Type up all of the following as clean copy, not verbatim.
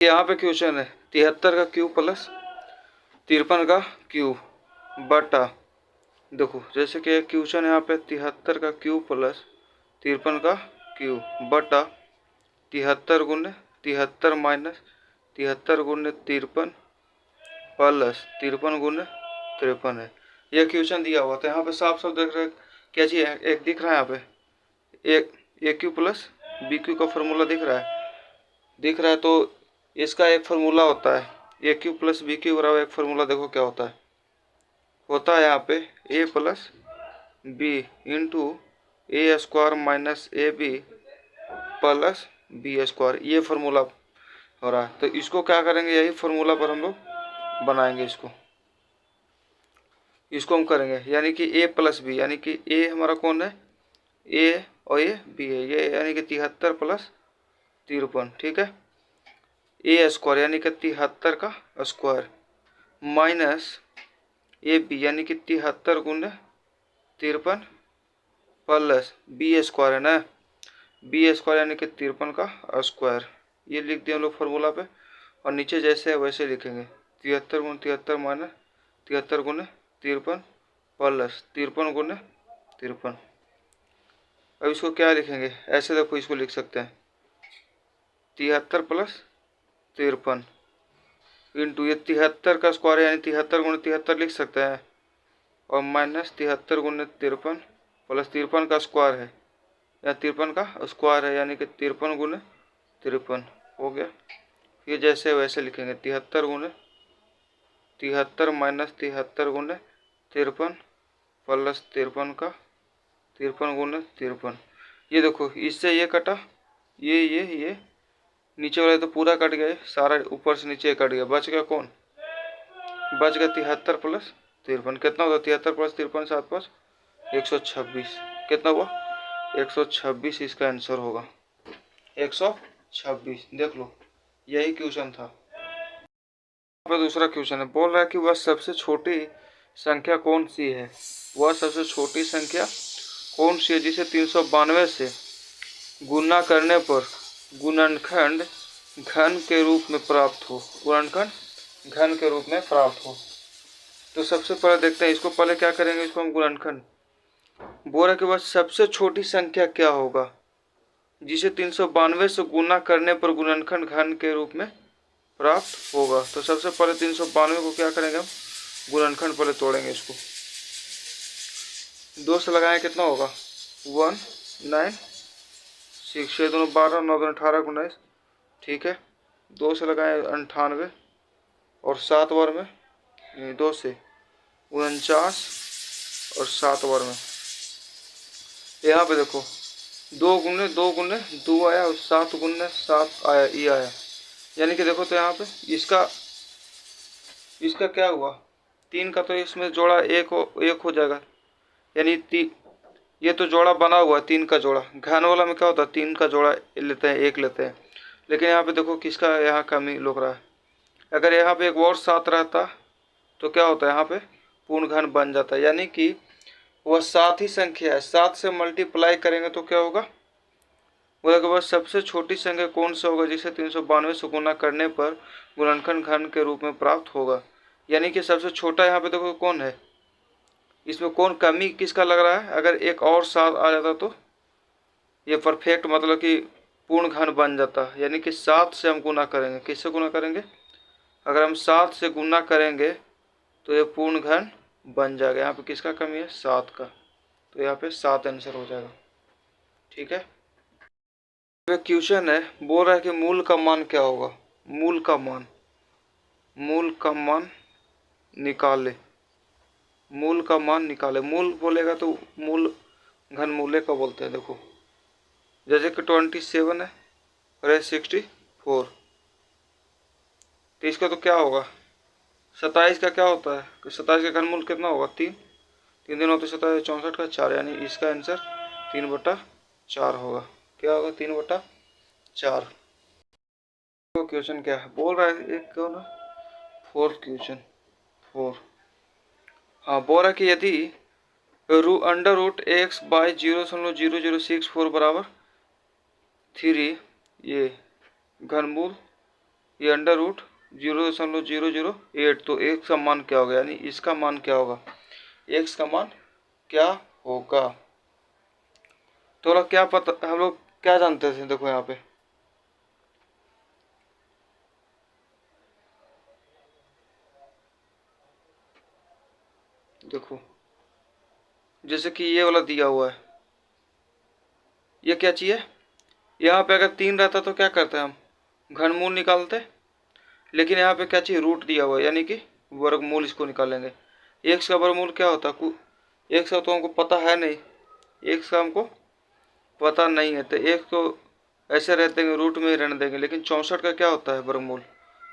यहाँ पे क्वेश्चन है 73 का क्यूब प्लस 53 का क्यूब बटा, देखो जैसे कि एक क्वेश्चन यहाँ पे 73 का क्यूब प्लस 53 का क्यूब बटा 73 गुने 73 माइनस 73 गुने 53 प्लस 53 गुने 53 है। यह क्वेश्चन दिया हुआ था। यहाँ पे साफ साफ देख रहे हैं क्या चीज है, एक दिख रहा है यहाँ पे एक a cube plus b cube का फॉर्मूला दिख रहा है तो इसका एक फार्मूला होता है a cube plus b cube बराबर, एक फार्मूला देखो क्या होता है यहाँ पे a plus b into a square minus a b plus b square, ये फार्मूला हो रहा है। तो इसको क्या करेंगे, यही फार्मूला पर हम लोग बनाएंगे, इसको हम करेंगे, यानी कि ए प्लस बी, यानी कि ए हमारा कौन है, ए और ये बी है, ये यानी कि 73 प्लस 53, ठीक है। ए स्क्वायर यानी कि 73 का स्क्वायर माइनस ए बी यानी कि 73 गुने 53 प्लस बी स्क्वायर है ना, बी स्क्वायर यानी कि 53 का स्क्वायर, ये लिख दिया हम लोग फार्मूला पे। और नीचे जैसे है वैसे लिखेंगे 73 गुने 73 माइनस 73 गुने 53 प्लस 53 गुने 53। अब इसको क्या लिखेंगे, ऐसे देखो इसको लिख सकते हैं 73 प्लस 53 इंटू ये 73 का स्क्वायर यानी 73 गुने 73 लिख सकते हैं, और माइनस 73 गुने 53 प्लस 53 का स्क्वायर है या 53 का स्क्वायर है यानी कि 53 गुने 53 हो गया। फिर जैसे वैसे लिखेंगे 73 गुने 73 माइनस 73 गुने 53 प्लस 53 का 53 गुने 53। ये देखो इससे ये कटा, ये नीचे वाले तो पूरा कट गए, सारा ऊपर से नीचे कट गया, बच गया कौन, बच गया 73 प्लस 53। कितना होता है 73 प्लस 53 7 5 126, कितना हुआ 126, इसका आंसर होगा 126। देख लो यही क्वेश्चन था। पे दूसरा क्वेश्चन है, बोल रहा है कि वह सबसे छोटी संख्या कौन सी है, वह सबसे छोटी संख्या कौन सी है जिसे 392 से गुणा करने पर गुणनखंड घन के रूप में प्राप्त हो, गुणनखंड घन के रूप में प्राप्त हो। तो सबसे पहले देखते हैं इसको, पहले क्या करेंगे, इसको हम गुणनखंड, बोल रहा है कि वह सबसे छोटी संख्या क्या होगा जिसे 392 से गुणा करने पर गुणनखंड घन के रूप में प्राप्त होगा। तो सबसे पहले 392 को क्या करेंगे हम, गुणनखंड पहले तोड़ेंगे, इसको 2 से लगाएं कितना होगा 1 9 6, 6 2 12 9 2 18 19, ठीक है। 2 से लगाएं 98 और 7 बार में 2 से 49 और 7 बार में। यहाँ पे देखो 2 गुने 2 गुने 2 आया और 7 गुने 7 आया, ये आया, यानी कि देखो तो यहाँ पे इसका क्या हुआ 3 का, तो इसमें जोड़ा एक हो जाएगा, यानी ये तो जोड़ा बना हुआ है 3 का जोड़ा, घन वाला में क्या होता है 3 का जोड़ा लेते हैं, 1 लेते हैं, लेकिन यहाँ पे देखो किसका यहाँ कमी लग रहा है। अगर यहाँ पे एक और 7 रहता तो क्या होता है, यहाँ पे पूर्ण घन बन जाता है, यानी कि वह 7 ही संख्या है, 7 से मल्टीप्लाई करेंगे तो क्या होगा, बोला कि वह सबसे छोटी संख्या कौन सा होगा जिसे 392 से गुणा करने पर गुणनखंड घन के रूप में प्राप्त होगा। यानी कि सबसे छोटा यहाँ पे देखो कौन है, इसमें कौन कमी किसका लग रहा है, अगर एक और 7 आ जाता तो ये परफेक्ट मतलब कि पूर्ण घन बन जाता, यानी कि 7 से हम गुना करेंगे, किससे गुना करेंगे, अगर हम 7 से गुना करेंगे तो ये पूर्ण घन बन जाएगा। यहाँ पे किसका कमी है 7 का, तो यहाँ पे 7 आंसर हो जाएगा, ठीक है। क्वेश्चन है, बोल रहा है कि मूल का मान क्या होगा, मूल का मान निकाले, मूल का मान निकाले। मूल बोलेगा तो मूल घन मूल्य का बोलते हैं। देखो जैसे कि 27 है और 64, तो इसका तो क्या होगा 27 का क्या होता है, 27 का घन मूल कितना होगा 3, 3 दिन होते 27 64 का 4, यानी इसका आंसर 3/4 होगा, क्या होगा 3/4। तो क्वेश्चन क्या है, बोल रहा है एक कौन है 4th क्वेश्चन 4, हाँ बोल रहा है कि यदि √x बाई 0.0064 बराबर 3 ये घनमूल ये अंडर रूट 0.008, तो एक्स का मान क्या होगा, यानी इसका मान क्या होगा, एक्स का मान क्या होगा। तो क्या पता, हम लोग क्या जानते थे, देखो यहाँ पे देखो, जैसे कि ये वाला दिया हुआ है, ये क्या चाहिए, यहाँ पे अगर 3 रहता तो क्या करते हम, घनमूल निकालते, लेकिन यहाँ पे क्या चाहिए, रूट दिया हुआ है, यानी कि वर्गमूल इसको निकालेंगे। एक्स का वर्गमूल क्या होता है, एक्स का तो हमको पता है नहीं, एक्स का हमको पता नहीं है, तो एक तो ऐसे रहते हैं रूट में ही रहने देंगे। लेकिन 64 का क्या होता है वर्गमूल,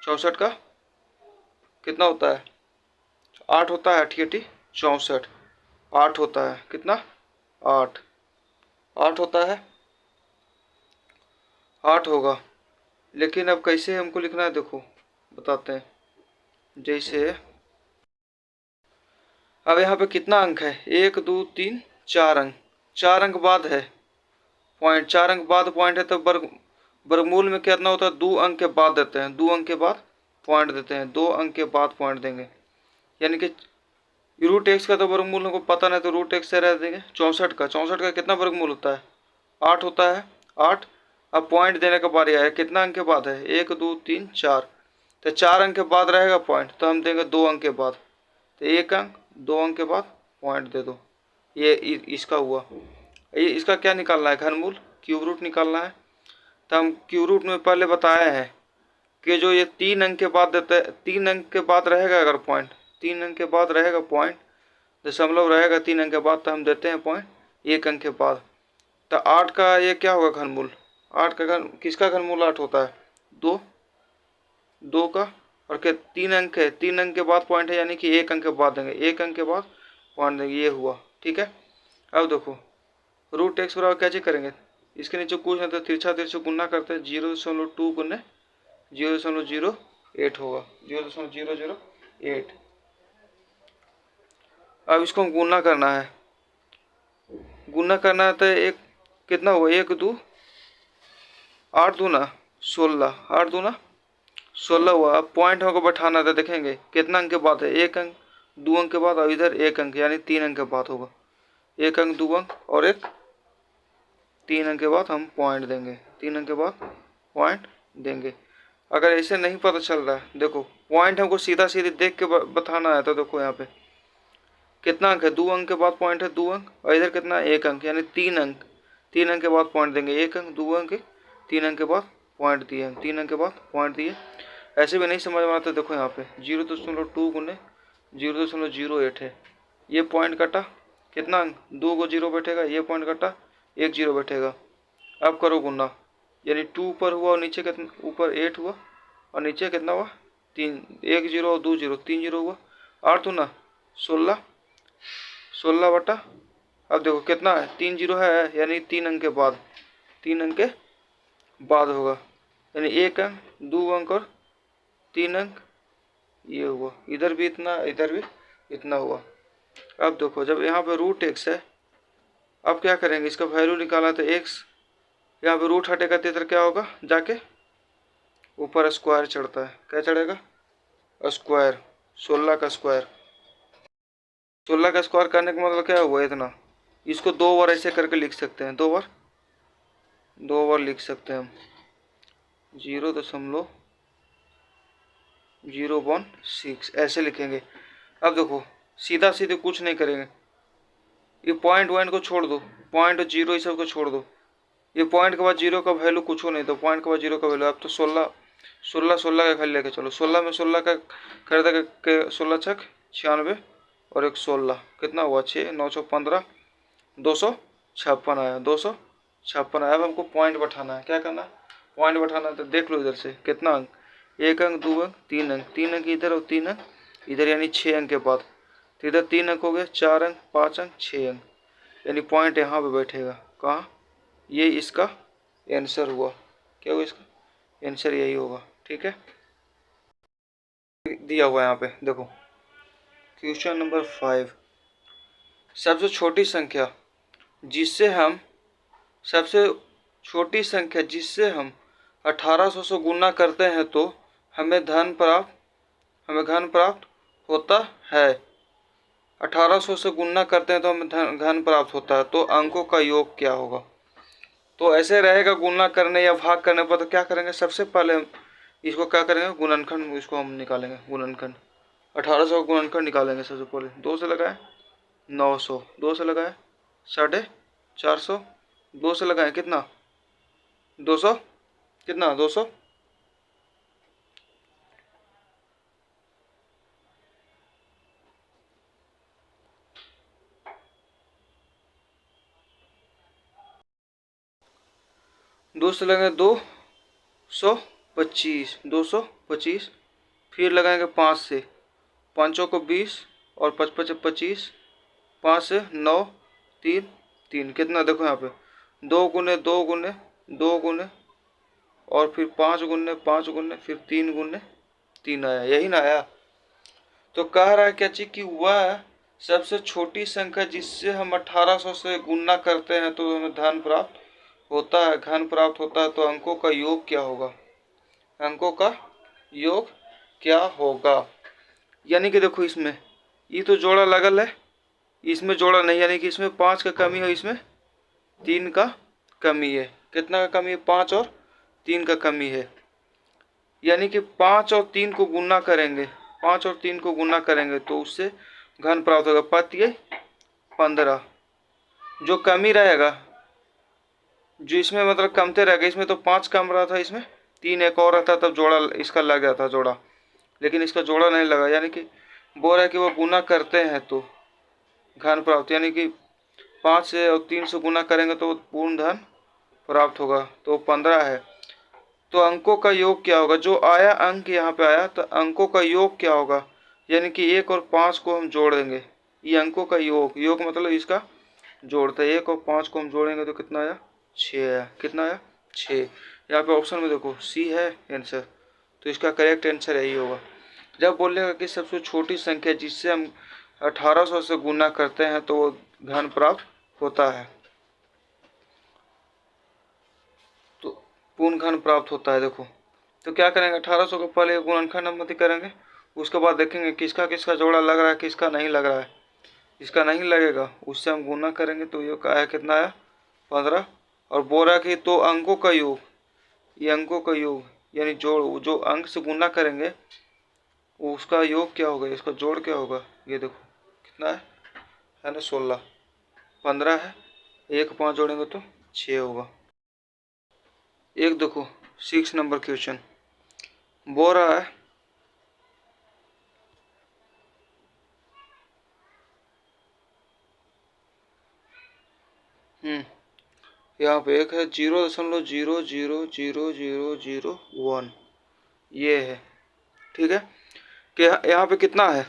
64 का कितना होता है, 8 होता है, 8 64, 8 होता है, कितना, 8, 8 होता है, 8 होगा। लेकिन अब कैसे हमको लिखना है, देखो बताते हैं। जैसे अब यहाँ पे कितना अंक है, 1 2 3 4 अंक, 4 अंक बाद है पॉइंट, 4 अंक बाद पॉइंट है, तो वर्गमूल में कितना होता है, 2 अंक के बाद देते हैं, 2 अंक के बाद पॉइंट देते हैं, 2 अंक के बाद पॉइंट देंगे। यानी कि रूट एक्स का तो वर्गमूल हमको पता नहीं, तो रूट एक्स से रह देंगे। 64 का कितना वर्गमूल होता है, 8 होता है, 8। अब पॉइंट देने का बारी आया, कितना अंक के बाद है, 1 2 3 4, तो 4 अंक के बाद रहेगा पॉइंट, तो हम देंगे 2 अंक के बाद, तो 1 अंक, 2 अंक के बाद पॉइंट दे दो। ये इसका हुआ। ये इसका क्या निकालना है, घनमूल, क्यूब रूट निकालना है। तो हम क्यूब रूट में पहले बताए हैं कि जो ये 3 अंक के बाद देते हैं, 3 अंक के बाद रहेगा अगर पॉइंट, 3 अंक के बाद रहेगा पॉइंट, दशमलव रहेगा 3 अंक के बाद, तो हम देते हैं पॉइंट 1 अंक के बाद। तो 8 का ये क्या होगा घनमूल, 8 का किसका घनमूल 8 होता है, 2, 2 का, और क्या 3 अंक है, 3 अंक के बाद पॉइंट है, यानी कि 1 अंक के बाद देंगे, 1 अंक के बाद पॉइंट देंगे, ये हुआ, ठीक है। अब देखो रूट एक्स बराबर क्या चीज करेंगे, इसके नीचे कुछ नहीं तो तिरछा तिरछा गुना करते हैं, 0.2 गुने 0.08 होगा, 0.008। अब इसको गुना करना है, गुना करना है, तो एक कितना हुआ, 1 2 8 दूना 16, 8 दूना 16 हुआ। अब पॉइंट हमको बैठाना था, देखेंगे कितना अंक के बाद है, 1 अंक, 2 अंक के बाद, और इधर 1 अंक, यानी 3 अंक के बाद होगा, 1 अंक, 2 अंक और एक 3 अंक के बाद हम पॉइंट देंगे, 3 अंक के बाद पॉइंट देंगे। अगर ऐसे नहीं पता चल रहा है, देखो पॉइंट हमको सीधा सीधे देख के बताना है, तो देखो यहाँ पे कितना अंक है, 2 अंक के बाद पॉइंट है, 2 अंक, और इधर कितना, 1 अंक, यानी 3 अंक, 3 अंक के बाद पॉइंट देंगे, 1 अंक, 2 अंक, 3 अंक के बाद पॉइंट दिए, 3 अंक के बाद पॉइंट दिए। ऐसे भी नहीं समझ में आता, देखो यहाँ पे 0.2 गुने 0.08 है, ये पॉइंट कटा, कितना अंक, 2 को 0 बैठेगा, ये पॉइंट कटा, 1 0 बैठेगा। अब करो गुना, यानी 2 ऊपर हुआ और नीचे कितना, ऊपर 8 हुआ और नीचे कितना हुआ, 3, 1 0 और 2 0, 3 0 हुआ, 8 दूना 16, 16 बटा, अब देखो कितना है, 3 0 है, यानी 3 अंक के बाद, 3 अंक के बाद होगा, यानी 1 अंक, 2 अंक और 3 अंक, ये हुआ, इधर भी इतना, इधर भी इतना हुआ। अब देखो जब यहाँ पे रूट एक्स है, अब क्या करेंगे, इसका वैल्यू निकाला, तो एक्स यहाँ पे रूट हटेगा, तो इधर क्या होगा, जाके ऊपर स्क्वायर चढ़ता है, क्या चढ़ेगा, स्क्वायर, 16 का स्क्वायर, 16 का स्क्वायर करने का मतलब क्या हुआ, इतना, इसको 2 बार ऐसे करके लिख सकते हैं, 2 बार लिख सकते हैं हम, 0.016 ऐसे लिखेंगे। अब देखो सीधा सीधे कुछ नहीं करेंगे, ये पॉइंट वन को छोड़ दो, पॉइंट 0 इस सब को छोड़ दो, ये पॉइंट के बाद 0 का वैल्यू कुछ नहीं, तो पॉइंट के बाद 0 का वैल्यू, अब तो 16 16 का खाली लेके चलो, 16 में 16 का कर देगा, 16 छक 96 और एक 16, कितना हुआ, 6 915, 256 आया, 256 आया। अब हमको पॉइंट बैठाना है, क्या करना है, पॉइंट बैठाना है, तो देख लो इधर से कितना अंक, 1 अंक, 2 अंक, 3 अंक, 3 अंक इधर और 3 अंक इधर, यानी 6 अंक के बाद, तो इधर 3 अंक हो गए, 4 अंक, 5 अंक, 6 अंक, यानी पॉइंट यहाँ पे बैठेगा, कहाँ, ये इसका आंसर हुआ, क्या हुआ इसका आंसर, यही होगा, ठीक है। दिया हुआ है यहाँ पे देखो, क्वेश्चन नंबर 5, सबसे छोटी संख्या जिससे हम सबसे छोटी संख्या जिससे हम 1800 से गुना करते हैं तो हमें धन प्राप्त होता है। 1800 से गुणा करते हैं तो हमें घन प्राप्त होता है, तो अंकों का योग क्या होगा। तो ऐसे रहेगा गुणा करने या भाग करने पर, तो क्या करेंगे, सबसे पहले हम इसको क्या करेंगे, गुणनखंड, इसको हम निकालेंगे गुणनखंड। 1800 का गुणनखंड निकालेंगे सबसे पहले। 2 से लगाए 900, 2 से लगाए 450, 2 से लगाए कितना 200, कितना 200, 2 से लगाए 225, 225, फिर लगाएंगे 5 से, 5 को 20 और 5 5 25, 5 से 9 3 3, कितना देखो यहाँ पे 2 गुने 2 गुने 2 गुने और फिर 5 गुने 5 गुने फिर 3 गुने 3 आया, यही ना आया। तो कह रहा है क्या चीज कि वह सबसे छोटी संख्या जिससे हम 1800 से गुणा करते हैं तो हमें धन प्राप्त होता है, घन प्राप्त होता है, तो अंकों का योग क्या होगा, अंकों का योग क्या होगा। यानी कि देखो इसमें ये तो जोड़ा लगल है, इसमें जोड़ा नहीं, यानी कि इसमें 5 का कमी है, इसमें 3 का कमी है। कितना का कमी है, 5 और 3 का कमी है। यानी कि 5 और 3 को गुना करेंगे, 5 और 3 को गुना करेंगे तो उससे घन प्राप्त होगा। 5 15, जो कमी रहेगा, जो इसमें मतलब कमते रहेगा, इसमें तो 5 कम रहा था, इसमें 3 एक और रहता तब जोड़ा इसका लग जाता जोड़ा, लेकिन इसका जोड़ा नहीं लगा। यानी कि बोल रहा है कि वो गुना करते हैं तो घन प्राप्त, यानी कि 5 से और 3 से गुना करेंगे तो पूर्ण धन प्राप्त होगा, तो 15 है। तो अंकों का योग क्या होगा, जो आया अंक यहाँ पे आया, तो अंकों का योग क्या होगा, यानी कि 1 और 5 को हम जोड़ देंगे, ये अंकों का योग, योग मतलब इसका जोड़ता है। 1 और 5 को हम जोड़ेंगे तो कितना आया, 6 आया, कितना आया 6। यहाँ पे ऑप्शन में देखो सी है आंसर, तो इसका करेक्ट आंसर यही होगा। जब बोलेगा कि सबसे छोटी संख्या जिससे हम 1800 से गुना करते हैं तो वो घन प्राप्त होता है, तो पूर्ण घन प्राप्त होता है। देखो तो क्या करेंगे, 1800 को पहले गुणनखंड हम करेंगे, उसके बाद देखेंगे किसका किसका जोड़ा लग रहा है, किसका नहीं लग रहा है। इसका नहीं लगेगा उससे हम गुना करेंगे तो ये आया, कितना आया 15। और बोरा की तो अंकों का योग, ये अंकों का योग यानी जोड़, जो अंक से गुना करेंगे उसका योग क्या होगा, इसका जोड़ क्या होगा, ये देखो कितना है ना 16, 15 है, 1 5 जोड़ेंगे तो 6 होगा। एक देखो 6 नंबर क्वेश्चन बोल रहा है यहाँ पे एक है 0.000001, ये है, ठीक है। कि यहाँ पे कितना है,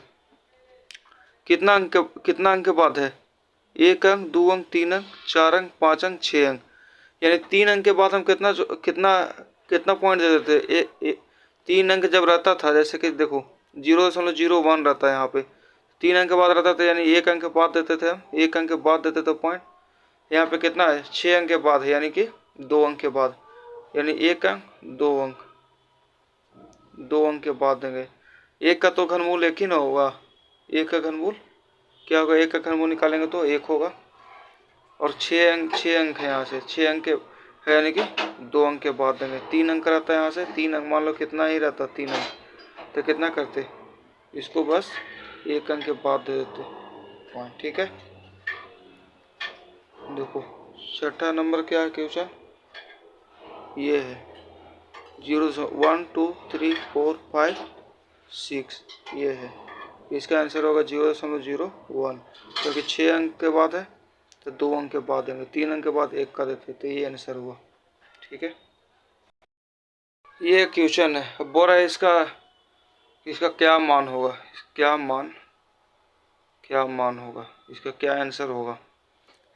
कितना अंक के बाद है, 1 अंक 2 अंक 3 अंक 4 अंक 5 अंक 6 अंक, यानी 3 अंक के बाद हम कितना कितना कितना पॉइंट दे देते। 3 अंक जब रहता था, जैसे कि देखो 0.01 रहता है यहाँ पे, 3 अंक के बाद रहता था, यानी 1 अंक के बाद देते थे हम, 1 अंक के बाद देते थे पॉइंट। यहाँ पे कितना है 6 अंक के बाद है, यानी कि 2 अंक के बाद, यानी 1 अंक 2 अंक, 2 अंक के बाद देंगे। 1 का तो घनमूल 1 ही ना होगा, 1 का घनमूल क्या होगा, 1 का घनमूल निकालेंगे तो 1 होगा। और 6 अंक है यहाँ से, 6 अंक के है, यानी कि 2 अंक के बाद देंगे। 3 अंक रहता है यहाँ से, 3 अंक मान लो कितना ही रहता 3 अंक, तो कितना करते, इसको बस 1 अंक के बाद दे देते पॉइंट, ठीक है। देखो छठा नंबर क्या है क्वेश्चन, ये है 0.1 2 3 4 5 6, ये है, इसका आंसर होगा 0.01, क्योंकि 6 अंक के बाद है तो 2 अंक के बाद देंगे, 3 अंक के बाद 1 का देते, तो ये आंसर हुआ, ठीक है। ये क्वेश्चन है, अब बोल रहा है इसका इसका क्या मान होगा, क्या मान होगा, इसका क्या आंसर होगा।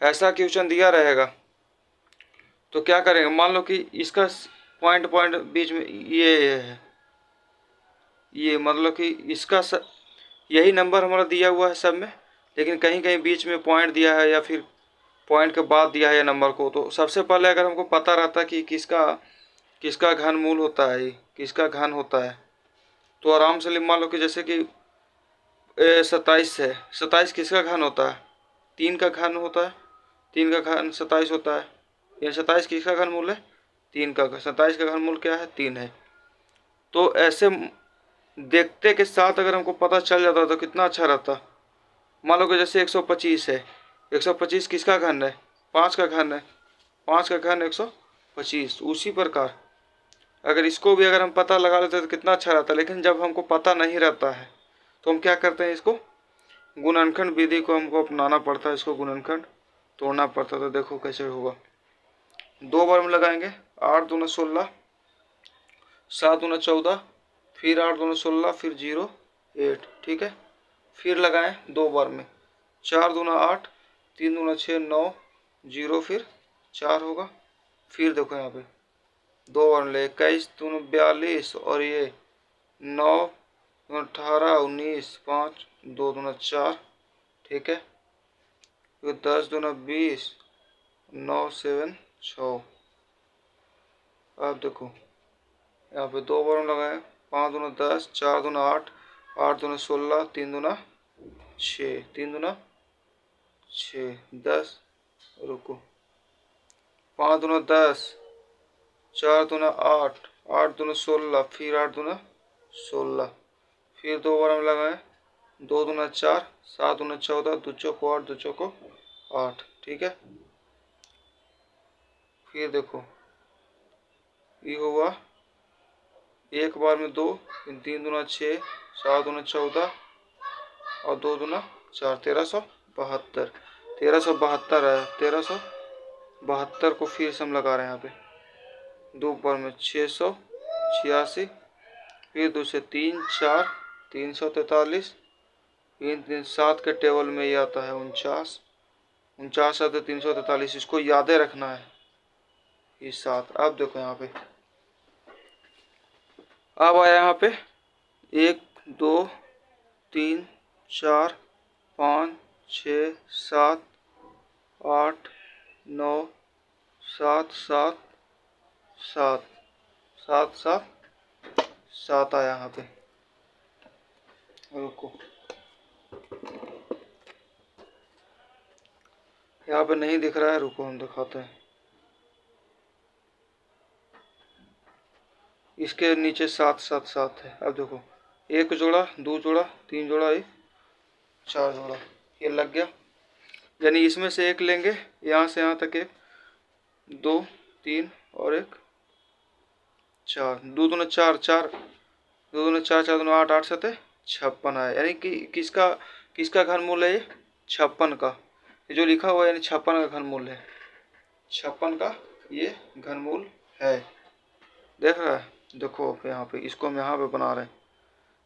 ऐसा क्वेश्चन दिया रहेगा तो क्या करेंगे, मान लो कि इसका पॉइंट पॉइंट बीच में ये है, ये मतलब कि इसका यही नंबर हमारा दिया हुआ है सब में, लेकिन कहीं कहीं बीच में पॉइंट दिया है या फिर पॉइंट के बाद दिया है नंबर को। तो सबसे पहले अगर हमको पता रहता कि किसका किसका घन मूल होता है, किसका घन होता है, तो आराम से मान लो कि जैसे कि 27 है, 27 किसका घन होता है? 3 का घन होता है, 3 का घन 27 होता है। ये 27 किसका घन मूल है? 3 का। 27 का घन मूल क्या है? 3 है। तो ऐसे देखते के साथ अगर हमको पता चल जाता तो कितना अच्छा रहता। मान लो कि जैसे 125 है, 125 किसका घन है? 5 का घन है, 5 का घन 125। उसी प्रकार अगर इसको भी अगर हम पता लगा लेते तो कितना अच्छा रहता। लेकिन जब हमको पता नहीं रहता है तो हम क्या करते हैं, इसको गुणनखंड विधि को हमको अपनाना पड़ता है, इसको गुणनखंड तोड़ना पड़ता है। तो देखो कैसे होगा, 2 बार में लगाएंगे, 8 दूना 16, 7 दूना 14, फिर 8 दूना 16, फिर 0 8, ठीक है। फिर लगाएं 2 बार में, 4 दूना 8, 3 दूना 6 9, 0 फिर 4 होगा। फिर देखो यहाँ पे 2 बार में 21 दूना 42 और ये 9 दूना 18 19 5 2 दूना 4, ठीक है। फिर 10 दूना 20 9 7 6। अब देखो यहाँ पे 2 बार में लगाए, 5 दूना 10, 4 दूना 8, 8 दूना 16, 3 दूना 6, 3 दूना 6 10, रुको, 5 दूना 10, 4 दूना 8, 8 दूना 16, फिर 8 दूना 16, फिर 2 बार में लगाए, 2 दूना 4, 7 दूना 14, 2 चौको 8, 2 चौको 8, ठीक है। फिर देखो ये हुआ 1 बार में 2, 3 दूना 6, 7 दूना 14 और 2 दूना 4, 1372। 1372 है, 1372 को फिर से हम लगा रहे हैं यहाँ पे 2 बार में 686, फिर 2 से 3 4, 343, 3 3 7 के टेबल में ये आता है 49, 49 7 343। इसको यादें रखना है ये 7। अब देखो यहाँ पे अब आया यहाँ पे 1 2 3 4 5 6 7 8 9 7 7 7 7 7 7 आया यहाँ पे। रुको, यहाँ पे नहीं दिख रहा है, रुको हम दिखाते हैं। इसके नीचे 7 7 7 है। अब देखो 1 जोड़ा, 2 जोड़ा, 3 जोड़ा, 1 4 जोड़ा, ये लग गया। यानी इसमें से एक लेंगे, यहाँ से यहाँ तक 1 2 3 और 1 4, 2 दूना 4 4, 2 दूना 4 4 दूना 8 8 7 56 आया। यानी कि किसका घन मूल है? ये 56 का। ये जो लिखा हुआ है यानी 56 का घन मूल है, 56 का ये घन मूल है। देख रहा है? देखो यहाँ पे इसको हम यहाँ पे बना रहे हैं,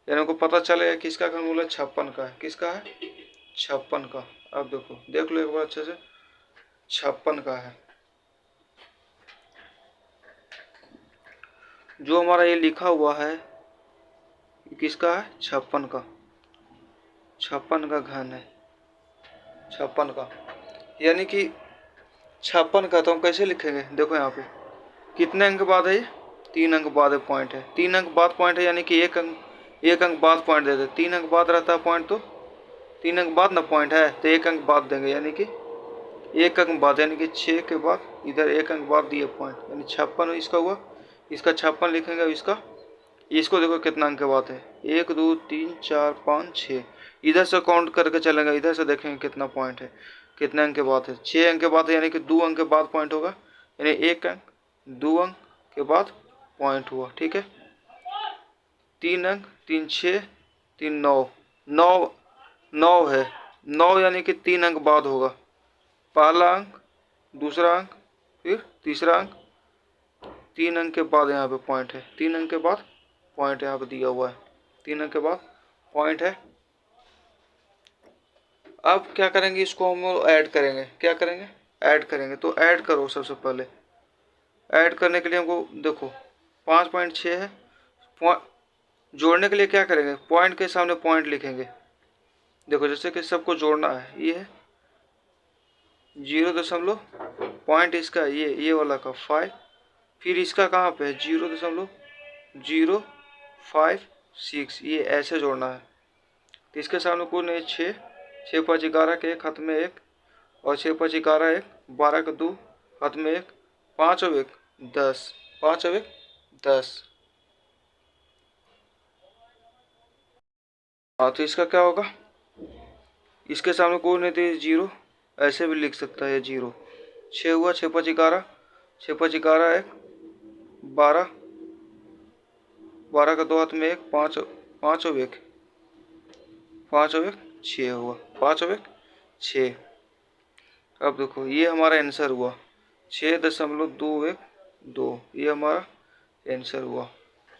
यानी हमको पता चलेगा किसका घन मूल है? 56 का है। किसका है? 56 का। अब देखो देख लो एक बार अच्छे से, 56 का है। जो हमारा ये लिखा हुआ है किसका है? 56 का। 56 का घन है, 56 का। यानी कि 56 का तो हम कैसे लिखेंगे? देखो यहाँ पे कितने अंक बाद है ये? 3 अंक बाद पॉइंट है, 3 अंक बाद पॉइंट है, यानी कि एक अंक बाद पॉइंट दे दे। 3 अंक बाद रहता है पॉइंट, तो 3 अंक बाद ना पॉइंट है, तो 1 अंक बाद देंगे, यानी कि 1 अंक बाद, यानी कि 6 के बाद इधर 1 अंक बाद दिए पॉइंट, यानी 56 इसका हुआ। इसका 56 लिखेंगे। अब इसको देखो कितना अंक के बाद है, 1 2 3 4 5 6। इधर से काउंट करके चलेंगे, इधर से देखेंगे कितना पॉइंट है, कितने अंक के बाद है। 6 अंक के बाद है, यानी कि 2 अंक के बाद पॉइंट होगा, यानी 1 अंक 2 अंक के बाद पॉइंट हुआ, ठीक है। 3 अंक 3 6 3 9 9 9 है, 9 यानी कि 3 अंक बाद होगा। पहला अंक, दूसरा अंक, फिर तीसरा अंक, 3 अंक के बाद यहाँ पे पॉइंट है, 3 अंक के बाद पॉइंट यहाँ पे दिया हुआ है, 3 अंक के बाद पॉइंट है। अब क्या करेंगे, इसको हम ऐड करेंगे। क्या करेंगे? ऐड करेंगे। तो ऐड करो सबसे पहले। ऐड करने के लिए हमको देखो 5.6 है, जोड़ने के लिए क्या करेंगे? पॉइंट के सामने पॉइंट लिखेंगे। देखो जैसे कि सबको जोड़ना है, ये है 0 पॉइंट इसका ये वाला का 5, फिर इसका कहाँ पे है? 0.05 6, ये ऐसे जोड़ना है। तो इसके सामने कोई नहीं, 6, 6 5 11 के 1 हाथ में 1, और 6 5 11 1, 12 का 2 हाथ में 1, 5 और 1 10, 5 और 1 10। हाँ, तो इसका क्या होगा, इसके सामने कोई नहीं तो 0, ऐसे भी लिख सकता है 0। 6 हुआ, 6 5 11, 6 5 11 1, 12, 12 का 2 हाथ में 1, 5, 5 और 1, 5 और 1 6 हुआ, 5 और 1 6। अब देखो ये हमारा आंसर हुआ 6.212, ये हमारा आंसर हुआ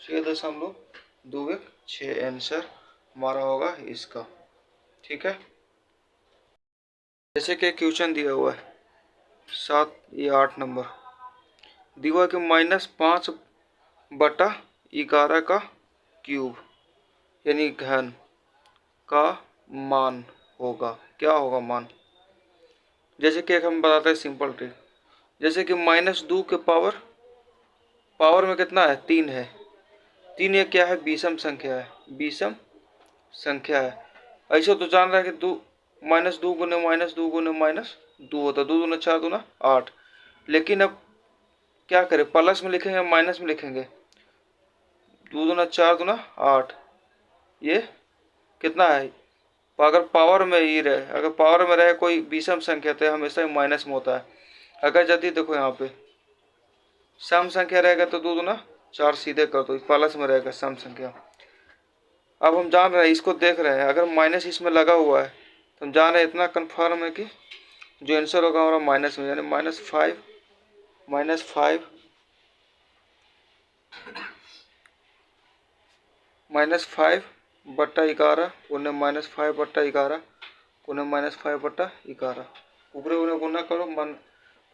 6.216 आंसर हमारा होगा इसका। ठीक है, जैसे कि क्वेश्चन दिया हुआ है 7 या 8 नंबर, दिया हुआ कि -5/11 का क्यूब यानी घन का मान होगा। क्या होगा मान, जैसे कि एक हम बताते हैं सिंपल ट्रिक। जैसे कि -2 के पावर में कितना है, 3 है। 3 ये क्या है, विषम संख्या है, विषम संख्या है। ऐसे तो जान रहा है कि -2 गुने -2 गुने -2 होता है, 2 दूना 4 दूना 8। लेकिन अब क्या करें, प्लस में लिखेंगे माइनस में लिखेंगे, 2 दूना 4 दूना 8, ये कितना है। अगर पावर में ही रहे, अगर पावर में रहे कोई विषम संख्या तो हमेशा ही माइनस में होता है। अगर यदि देखो यहाँ पे सम संख्या रहेगा तो 2 दूना 4 सीधे कर दो, प्लस में रहेगा सम संख्या। अब हम जान रहे हैं, इसको देख रहे हैं, अगर माइनस इसमें लगा हुआ है तो हम जान रहे हैं, इतना कन्फर्म है कि जो आंसर होगा हमारा माइनस में, यानी -5 -5/11 उन्हें -5/11 उन्हें -5/11 ऊपरे उन्हें गुना करो,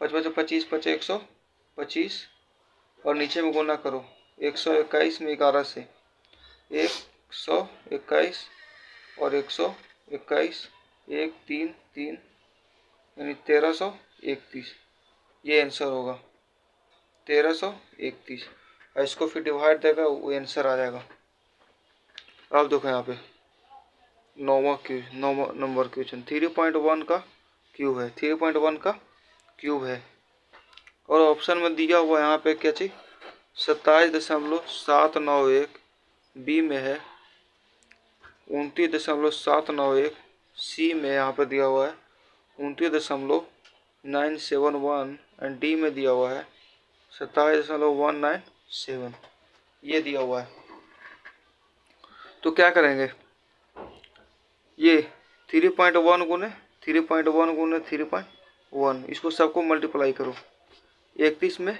5 25 25 125, और नीचे में गुना करो 121 में 11 से 121 और 121 1 3 3 यानी 1331, ये आंसर होगा 1331। और इसको फिर डिवाइड देगा, वो आंसर आ जाएगा। अब देखो यहाँ पे 9वां नंबर क्वेश्चन 3.1 का क्यूब है, 3.1 का क्यूब है, और ऑप्शन में दिया हुआ यहाँ पे क्या चीज 27.791, बी में है 29.791, सी में यहाँ पे दिया हुआ है 29.971, एंड डी में दिया हुआ है 27.197, ये दिया हुआ है। तो क्या करेंगे, ये 3.1 गुने 3.1 गुने 3.1, इसको सबको मल्टीप्लाई करो, 31 में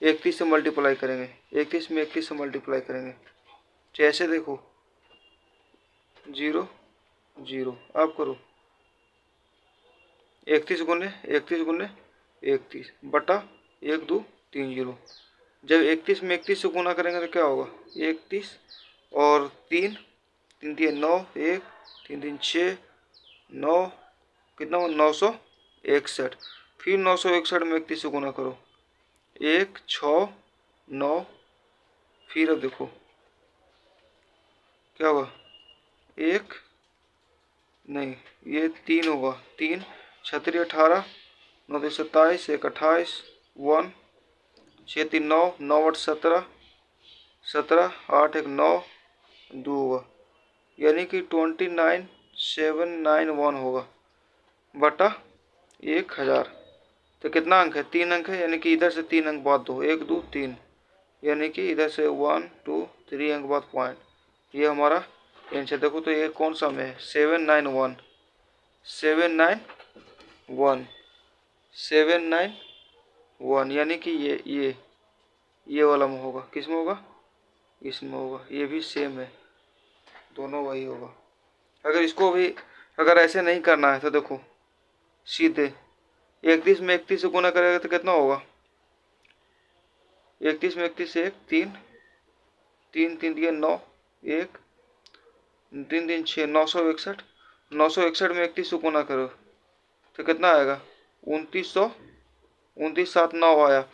31 से मल्टीप्लाई करेंगे, 31 में 31 से मल्टीप्लाई करेंगे, तो ऐसे देखो 0 0, अब करो 31 गुने 31 बटा 1 2 3 0। जब 31 में 31 से गुना करेंगे तो क्या होगा, 31 और 3 3 3 9, 1 3 3 6 9, कितना हुआ 961, फिर 961 में 31 से गुना करो, 1 6 9, फिर अब देखो क्या होगा, 1 नहीं ये 3 होगा, 3 36 18 9 2 27 1 28 1 6 3 9 9 8 17 17 8 1 9 2 होगा, यानी कि 29791 होगा बटा 1000। तो कितना अंक है, 3 अंक है, यानी कि इधर से 3 अंक बाद दो, 1 2 3, यानी कि इधर से 1 2 3 अंक बाद पॉइंट, ये हमारा आंसर। देखो तो ये कौन सा में है, 791 791, यानी कि ये वाला में होगा, किस में होगा, इसमें होगा, ये भी सेम है, दोनों वही होगा। अगर इसको भी अगर ऐसे नहीं करना है तो देखो सीधे 31 में 31 से गुना करेगा तो कितना होगा, 31 में 31 से 1 3 3 3 दिया 9 1 3 3 6 961, 961 में 31 से गुना करो तो कितना आएगा 2900, 29 7 9 आया।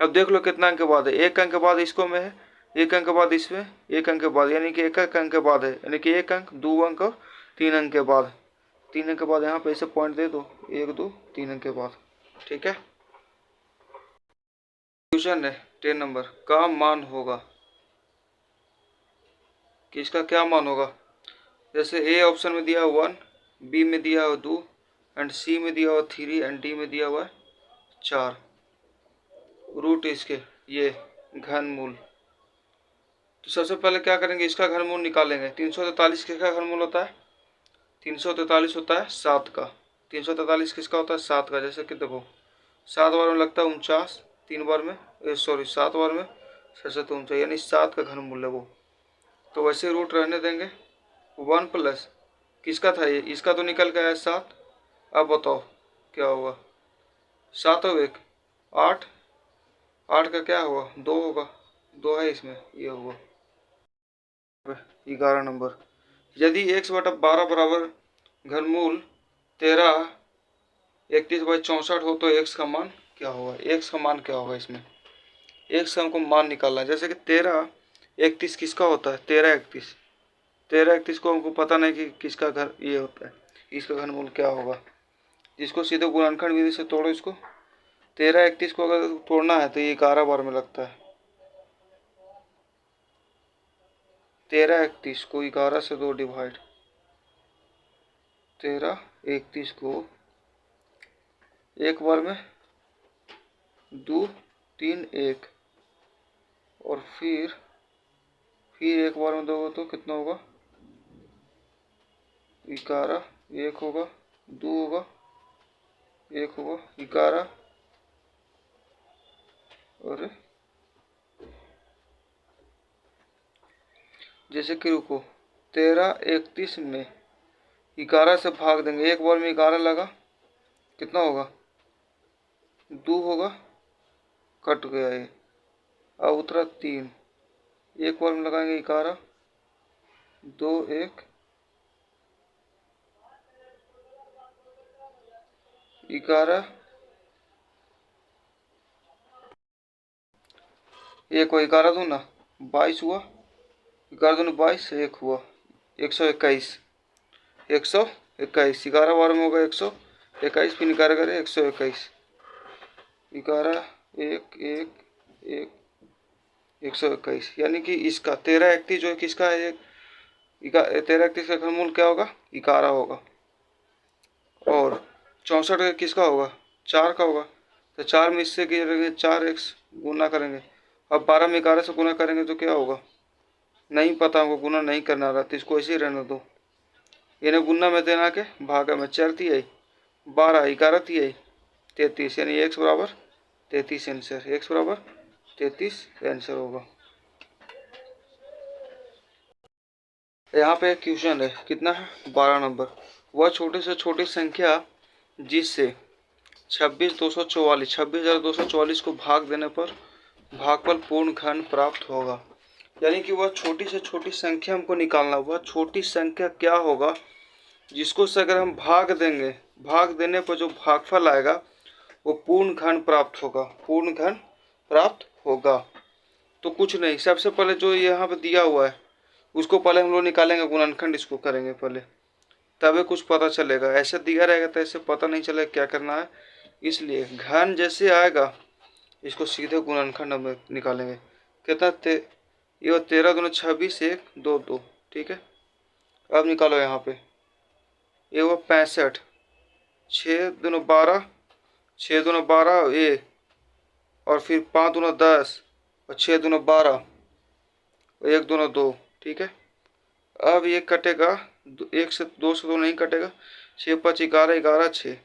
अब देख लो कितना अंक के बाद है, एक अंक के बाद इसको में है, एक अंक के बाद इसमें एक अंक के बाद, यानी कि एक अंक के बाद है, यानी कि एक अंक, दो अंक और तीन अंक के बाद। तीन अंक के बाद यहाँ पे ऐसे पॉइंट दे दो, एक दो तीन अंक के बाद। ठीक है। क्वेश्चन है 10 नंबर का मान होगा, कि इसका क्या मान होगा। जैसे ए ऑप्शन में दिया 1, बी में दिया हुआ 2 एंड सी में दिया हुआ 3 एंड डी में दिया हुआ 4। रूट इसके ये घनमूल। तो सबसे पहले क्या करेंगे, इसका घनमूल निकालेंगे। 343 किसका घनमूल होता है, 343 होता है 7 का। 343 किसका होता है, 7 का। जैसे कि देखो 7 बार में लगता है 49, 3 बार में सॉरी 7 बार में 7 यानी 7 का घनमूल है वो। तो वैसे रूट रहने देंगे। 1 प्लस किसका था ये, इसका तो निकल गया है 7। अब बताओ क्या होगा, 7 और 1 8, 8 का क्या हुआ 2 होगा, 2 है इसमें, ये हुआ 11 नंबर। यदि x बटा 12 बराबर घनमूल 13 31/64 हो तो x का मान क्या होगा। x का मान क्या होगा, इसमें x का हमको मान निकालना है। जैसे कि 13 31 किसका होता है, 13 31 को हमको पता नहीं कि किसका घर ये होता है, इसका घनमूल क्या होगा। जिसको सीधे गुणनखंड विधि से तोड़ो इसको, 13 31 को अगर तोड़ना है तो ये 11 बार में लगता है। 13 31 को 11 से 2 डिवाइड, 13 31 को एक बार में 2 3 1 और फिर एक बार में दोगे तो कितना होगा, 11 एक होगा, 2 होगा, 1 होगा, 11 और जैसे कि रुको 13 31 में 11 से भाग देंगे, एक बार में 11 लगा, कितना होगा 2 होगा, कट गया ये। अब उतरा 3, एक बार में लगाएंगे 11, 2 1 11, एक हुआ 11 दूना 22 हुआ, 11 दूना 22, एक हुआ 121, 121 11 बार में होगा 121, फिर 11 करें 121, 11 1 1 1 121, यानी कि इसका 13 31 जो है किसका है, 13 31 का घनमूल क्या होगा 11 होगा। और 64 किसका होगा, 4 का होगा। तो 4 में इससे करेंगे 4x गुना करेंगे। अब 12 में 11 से गुना करेंगे तो क्या होगा, नहीं पता हमको, गुना नहीं करना रहा तो इसको ऐसे ही रहने दो। इन्हें गुना में देना के भागा में 4 थी आई 12 11 थी आई 33, यानी x बराबर 33 आंसर, x बराबर 33 आंसर होगा। यहाँ पे एक क्वेश्चन है, कितना है 12 नंबर। वह छोटी से छोटी संख्या जिससे 26,244 को भाग देने पर भागफल पूर्ण घन प्राप्त होगा। यानी कि वह छोटी से छोटी संख्या हमको निकालना, वह छोटी संख्या क्या होगा जिसको से अगर हम भाग देंगे, भाग देने पर जो भागफल आएगा वो पूर्ण घन प्राप्त होगा, पूर्ण घन प्राप्त होगा। तो कुछ नहीं, सबसे पहले जो यहाँ पे दिया हुआ है उसको पहले हम लोग निकालेंगे, गुणनखंड इसको करेंगे पहले, तभी कुछ पता चलेगा। ऐसे दिया रहेगा तो ऐसे पता नहीं चलेगा क्या करना है। इसलिए घन जैसे आएगा इसको सीधे गुणनखंड हम निकालेंगे। कितना ये 13 दूना 26 1 2 2, ठीक है। अब निकालो यहाँ पे, ये वो 65, 6 दूना 12, 6 दूना 12 ये, और फिर 5 दूना 10 और 6 दूना 12 और 1 दूना 2, ठीक है। अब ये कटेगा, 1 से 2 से 2 नहीं कटेगा, 6 5 11 11 6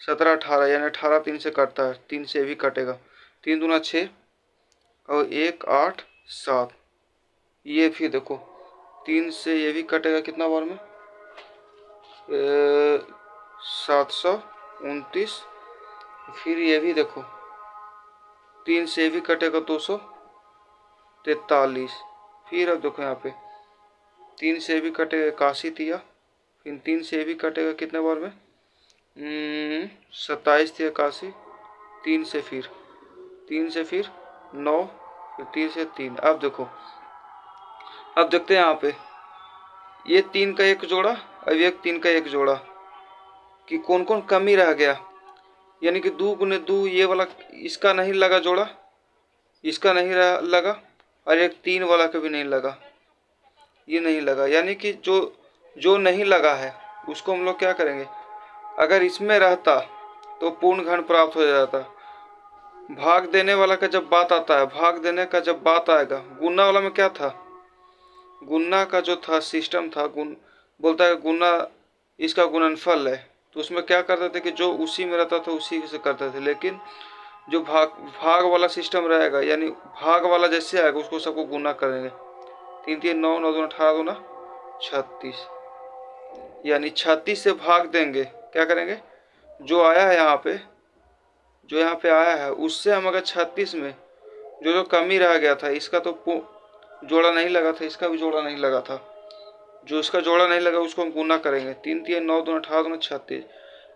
17 18, यानी 18 3 से कटता है, 3 से भी कटेगा, 3 दूना 6 और 1 8 7। ये फिर देखो 3 से ये भी कटेगा कितना बार में, 729। फिर ये भी देखो 3 से भी कटेगा 243। फिर अब देखो यहाँ पे 3 से भी कटेगा 81 तिया, फिर 3 से भी कटेगा कितने बार में 27 थी 81, 3 से फिर 9 फिर 3 से 3। अब देखो, अब देखते हैं यहाँ पे ये 3 का एक जोड़ा, अब ये 3 का एक जोड़ा कि कौन कौन कमी रह गया। यानी कि 2 गुने 2 ये वाला इसका नहीं लगा जोड़ा, इसका नहीं लगा, और एक 3 वाला का भी नहीं लगा, ये नहीं लगा। यानी कि जो जो नहीं लगा है उसको हम लोग क्या करेंगे, अगर इसमें रहता तो पूर्ण घन प्राप्त हो जाता। भाग देने वाला का जब बात आता है, भाग देने का जब बात आएगा, गुना वाला में क्या था, गुना का जो था सिस्टम था, गुण बोलता है गुना इसका गुणनफल है, तो उसमें क्या करते थे कि जो उसी में रहता था उसी से करते थे। लेकिन जो भाग भाग वाला सिस्टम रहेगा, यानी भाग वाला जैसे आएगा उसको सबको गुना करेंगे। 3 3 9 9 2 18 2 36, यानी 36 से भाग देंगे, क्या करेंगे, जो आया है यहाँ पे, जो यहाँ पे आया है उससे हम अगर 36 में जो जो कमी रह गया था, इसका तो जोड़ा नहीं लगा था, इसका भी जोड़ा नहीं लगा था, जो इसका जोड़ा नहीं लगा उसको हम गुना करेंगे। 3 3 9 2 18 2 36,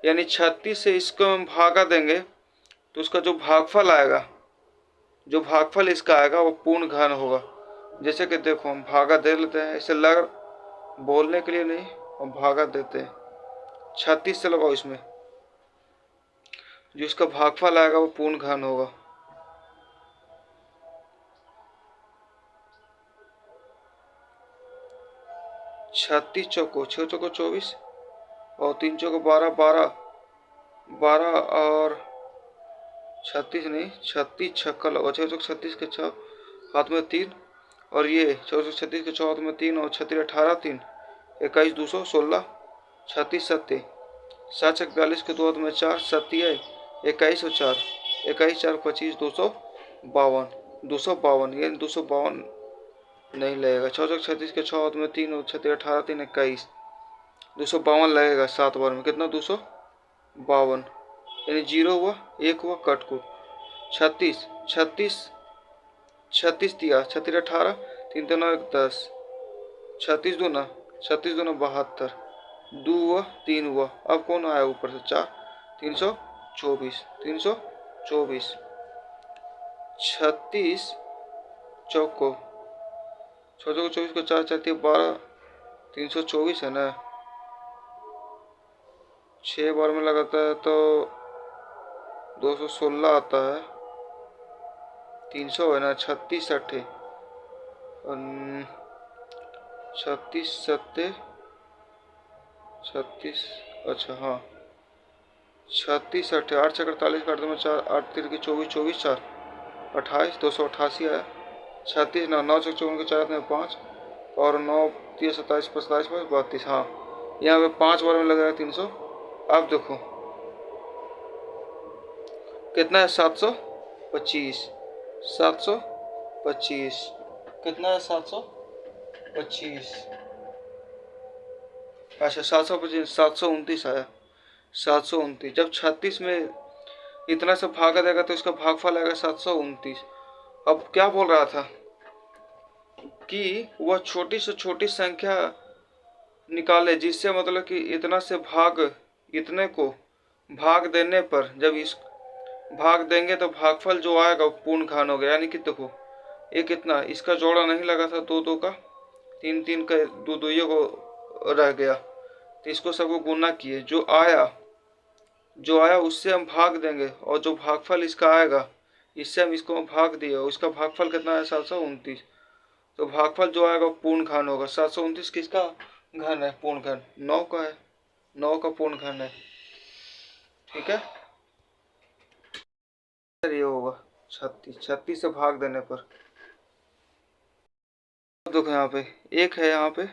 यानी 36 से इसको हम भागा देंगे तो उसका जो भागफल आएगा, जो भागफल इसका आएगा वो पूर्ण घन होगा। जैसे कि देखो हम भागा दे लेते हैं, ऐसे लग बोलने के लिए नहीं, हम भागा देते हैं, 36 से लगाओ इसमें, जो इसका भागफल आएगा वो पूर्ण घन होगा। छत्तीस चौको 6 चौको 24 और 3 चौको 12 12 12 और 36 नहीं, 36 छक्का लगा, 6 चौक 36 के 6 हाथ में 3, और ये 436 के 6 हाथ में 3, और 36 18 3 21 200 16 36 सत्ते 7 41 के 2 हाथ में 4 सत्ती 21 और 4 21 4 25 252 252, ये 252 नहीं लगेगा। 6 चौक 36 के 6 हाथ में 3 और 36 18 3 21 252 लगेगा 7 बार में, कितना 252, यानी 0 हुआ, 1 हुआ, कट को 36 36 36 दिया, 36 18 3 3 9 10 36 दूना 36 दूना 72, 2 हुआ 3 हुआ। अब कौन आया ऊपर से 4, 324 324 36 चौको 6 चौको 24 को 4 4 12 324 है ना, 6 बार में लगाता है तो 216 आता है, 300 है ना, 36 अट्ठे 36 सत्ते 36, अच्छा हाँ 36 अट्ठे 8 छः 48 काट दो मैं 4 8 3 की 24 24 4 28 288 आया। 36 ना 9 चौक 54 के 4 में 5 और 9 3 27 27 32, हाँ यहाँ पे 5 बार में लगाया 300। अब देखो कितना है, 725 725 कितना है, 725, अच्छा 725 729 आया, 729। जब 36 में इतना से भागा देगा तो इसका भागफल आएगा 729। अब क्या बोल रहा था कि वह छोटी से छोटी संख्या निकाले जिससे मतलब कि इतना से भाग, इतने को भाग देने पर जब इस भाग देंगे तो भागफल जो आएगा वो पूर्ण घन हो गया। यानी कि देखो ये कितना, इसका जोड़ा नहीं लगा था, 2 2 का 3 3 का 2 2 को रह गया, तो इसको सबको गुना किए, जो आया उससे हम भाग देंगे, और जो भागफल इसका आएगा इससे हम इसको भाग दिए, और इसका भागफल कितना है 729, तो भागफल जो आएगा पूर्ण घन होगा। 729 किसका घन है, पूर्ण घन 9 का है, 9 का पूर्ण घन है, ठीक है। ये होगा 36, 36 से भाग देने पर। देखो यहाँ पे एक है, यहाँ पे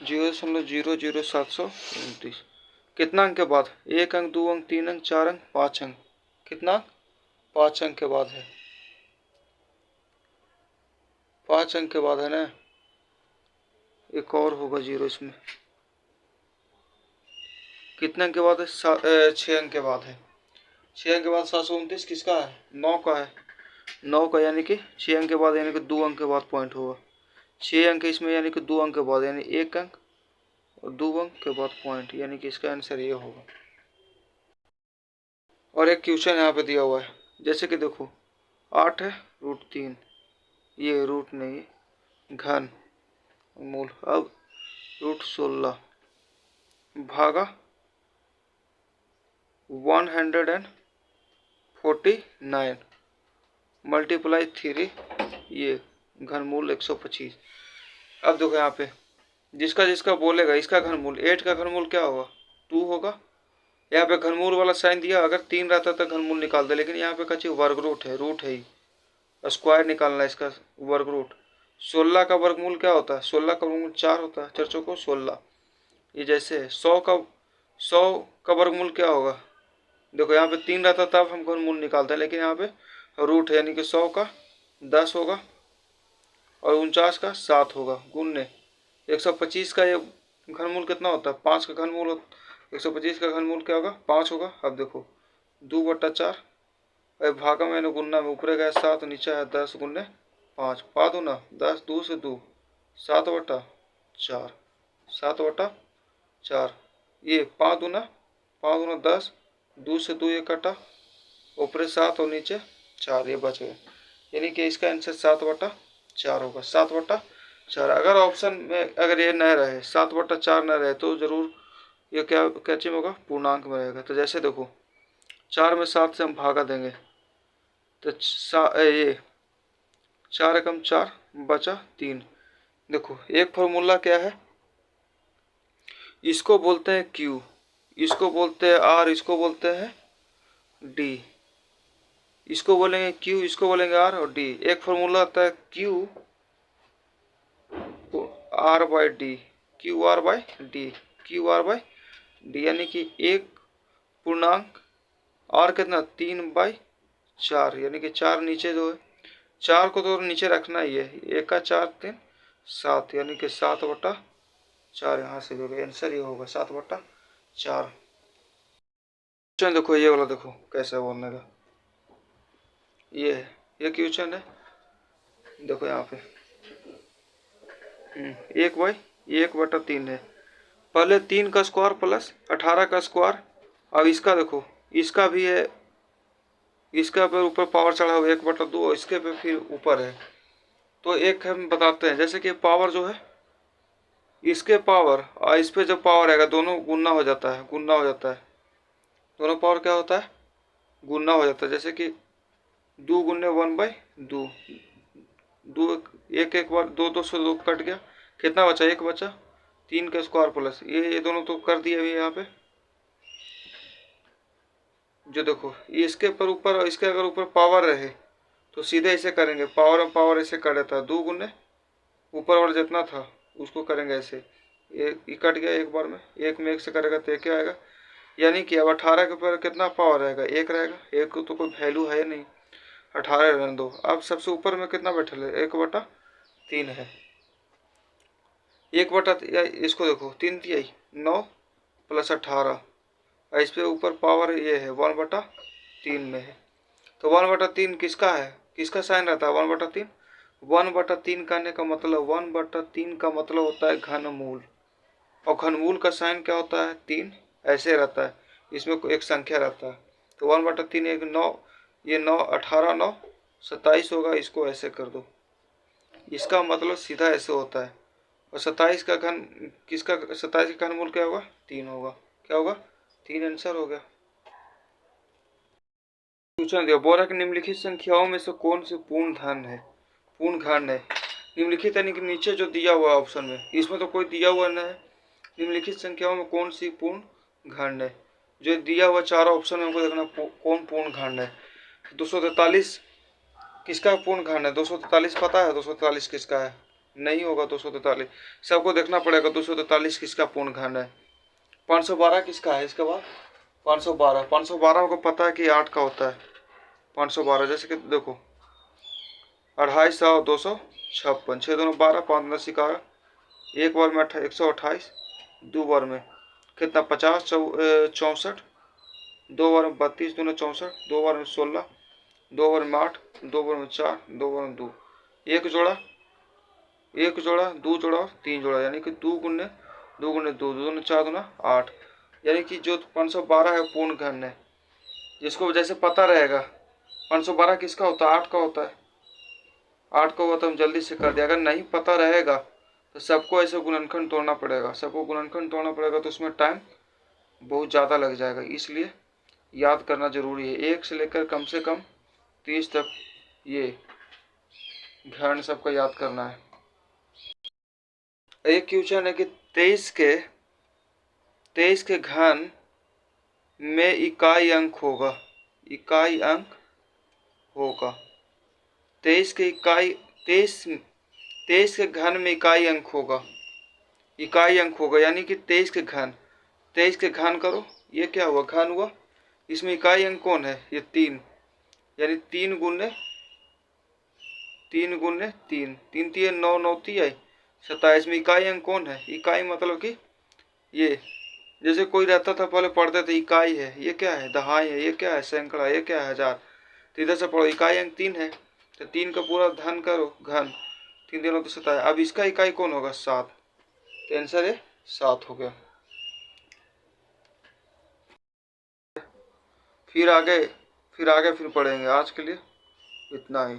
0.00729, कितना अंक के बाद, 1 अंक 2 अंक 3 अंक 4 अंक 5 अंक, कितना 5 अंक के बाद है, 5 अंक के बाद है ना। एक और होगा 0 इसमें, कितने अंक के बाद है, 6 अंक के बाद है, 6 अंक के बाद 729 किसका है, 9 का है, 9 का, यानी कि 6 अंक के बाद, यानी कि 2 अंक के बाद पॉइंट होगा, 6 अंक इसमें, यानी कि 2 अंक के बाद, यानी 1 अंक और 2 अंक के बाद पॉइंट, यानी कि इसका आंसर ये होगा। और एक क्वेश्चन यहाँ पे दिया हुआ है, जैसे कि देखो 8 है √3, ये रूट नहीं, घन मूल। अब रूट 16 भागा 149 मल्टीप्लाई 3, ये घनमूल 125। अब देखो यहाँ पे जिसका जिसका बोलेगा इसका घनमूल 8 का घनमूल क्या होगा 2 होगा। यहाँ पे घनमूल वाला साइन दिया, अगर 3 रहता तो घनमूल निकाल दे, लेकिन यहाँ पे कच्ची वर्ग रूट है ही, स्क्वायर निकालना है इसका वर्ग रूट। 16 का वर्गमूल क्या होता है, 16 का वर्गमूल 4 होता है, 4 चौको 16। ये जैसे 100 का वर्गमूल क्या होगा, देखो यहाँ पे 3 रहता तब हम घनमूल निकालते हैं, लेकिन यहाँ पे रूट है, यानी कि 100 का 10 होगा और 49 का 7 होगा गुणने 125 का ये घनमूल कितना होता है 5 का घनमूल 125 का घनमूल क्या होगा 5 होगा। अब देखो 2/4 भागा मैंने गुन्ना में ऊपर गया 7, नीचे है 10 गुन्ने 5, 5 दूना 10, 2 से 2 7/4, 7/4, ये 5 दूना 10, 2 से 2 ये कटा, ऊपर 7 और नीचे 4, ये बच गए, यानी कि इसका आंसर 7/4 होगा। 7/4 अगर ऑप्शन में अगर ये न रहे 7/4 न रहे तो जरूर ये क्या चीज होगा पूर्णांक में रहेगा। तो जैसे देखो 4 में 7 से हम भागा देंगे तो ये 4 एकम 4 बचा 3। देखो एक फॉर्मूला क्या है, इसको बोलते हैं Q, इसको बोलते हैं R, इसको बोलते हैं D, इसको बोलेंगे Q, इसको बोलेंगे R और D। एक फॉर्मूला आता है Q R by D, Q R by D, Q R by D, यानी कि एक पूर्णांक और कितना 3/4, यानी कि 4 नीचे जो है 4 को तो नीचे रखना ही है, 1 का 4 3 7, यानी कि 7/4 यहाँ से जो आंसर ये होगा 7/4। देखो ये वाला देखो कैसे बोलने का, ये है ये क्वेश्चन है, देखो यहाँ पे 1/3 है, पहले 3 का स्क्वायर प्लस 18 का स्क्वायर। अब इसका देखो इसका भी है, इसका पे ऊपर पावर चढ़ा हुआ 1/2, इसके पे फिर ऊपर है। तो एक हम बताते हैं, जैसे कि पावर जो है इसके पावर और इस पे जब पावर आएगा दोनों गुना हो जाता है, दोनों पावर क्या होता है गुना हो जाता है। जैसे कि 2 गुने 1/2, 2 एक बार 2 से 2 कट गया, कितना बचा 1 बचा, 3 का स्क्वायर प्लस ये दोनों तो कर दिए अभी यहाँ पे। जो देखो ये इसके ऊपर और इसके अगर ऊपर पावर रहे तो सीधे ऐसे करेंगे, पावर और पावर ऐसे कर देता है, 2 गुने ऊपर वाला जितना था उसको करेंगे ऐसे, ये कट गया एक बार में, एक में 1 से करेगा तो क्या आएगा, यानी कि अब 18 के ऊपर कितना पावर रहेगा 1 रहेगा, 1 को तो कोई वैल्यू है नहीं, 18 रहने दो। अब सबसे ऊपर में कितना बैठल है 1/3 है, 1/, इसको देखो 3 तिहाई 9 प्लस 18, इस पे ऊपर पावर ये है 1/3 में है। तो 1/3 किसका है, किसका साइन रहता है 1/3, 1/3 करने का मतलब 1/3 का मतलब होता है घनमूल, और घनमूल का साइन क्या होता है 3 ऐसे रहता है, इसमें एक संख्या रहता है। तो 1/3 एक 9, ये 9 18 9 27 होगा, इसको ऐसे कर दो, इसका मतलब सीधा ऐसे होता है। और 27 का घन किसका, 27 का घनमूल क्या होगा 3 होगा, क्या होगा 3, आंसर हो गया। पूछा गया बोरा की निम्नलिखित संख्याओं में से कौन सी पूर्ण घन है। निम्नलिखित यानी कि नीचे जो दिया हुआ ऑप्शन में, इसमें तो कोई दिया हुआ नहीं है, निम्नलिखित संख्याओं में कौन सी पूर्ण घन है, जो दिया हुआ 4 ऑप्शन में हमको देखना कौन पूर्ण घन है। 243 किसका पूर्ण घन है, 243 पता है 243 किसका है, नहीं होगा 243, सबको देखना पड़ेगा 243 किसका पूर्ण घन है। 512 किसका है, इसके बाद 512 को पता है कि 8 का होता है 512, जैसे कि देखो 28 और 256, 6 2 12, 5 9 11, एक बार में 128, 2 बार में कितना 50 64, 2 बार में 32 2 64, 2 बार में 16, 2 बार में 8, 2 बार में 4, 2 बार में 2, एक जोड़ा 2 जोड़ा 3 जोड़ा, यानी कि 2 गुने 2 2 4 2 8, यानी कि जो 512 है पूर्ण घन है, जिसको जैसे पता रहेगा 512 किसका होता है 8 का होता है, 8 का हुआ तो हम जल्दी से कर दिया। अगर नहीं पता रहेगा तो सबको ऐसे गुणनखंड तोड़ना पड़ेगा, सबको गुणनखंड तोड़ना पड़ेगा तो उसमें टाइम बहुत ज़्यादा लग जाएगा, इसलिए याद करना जरूरी है। 1 से लेकर कम से कम 30 तक ये घन सबका याद करना है। एक क्वेश्चन है कि 23 के घन में इकाई अंक होगा, इकाई अंक होगा। 23 के इकाई 23 के घन में इकाई अंक होगा, इकाई अंक होगा यानी कि 23 के घन, 23 के घन करो, ये क्या हुआ घन हुआ, इसमें इकाई अंक कौन है, ये 3, यानी 3 गुने 3, 3 3 9 9 3 27 में इकाई अंक कौन है, इकाई मतलब कि ये जैसे कोई रहता था पहले पढ़ते थे इकाई है, ये क्या है दहाई है, ये क्या है सैकड़ा, ये क्या है हजार, तो इधर से पढ़ो इकाई अंक 3 है तो 3 का पूरा धन करो घन, 3 दिनों तो 27। अब इसका इकाई कौन होगा 7, तो आंसर है 7 हो गया। फिर आगे फिर पढ़ेंगे, आज के लिए इतना ही।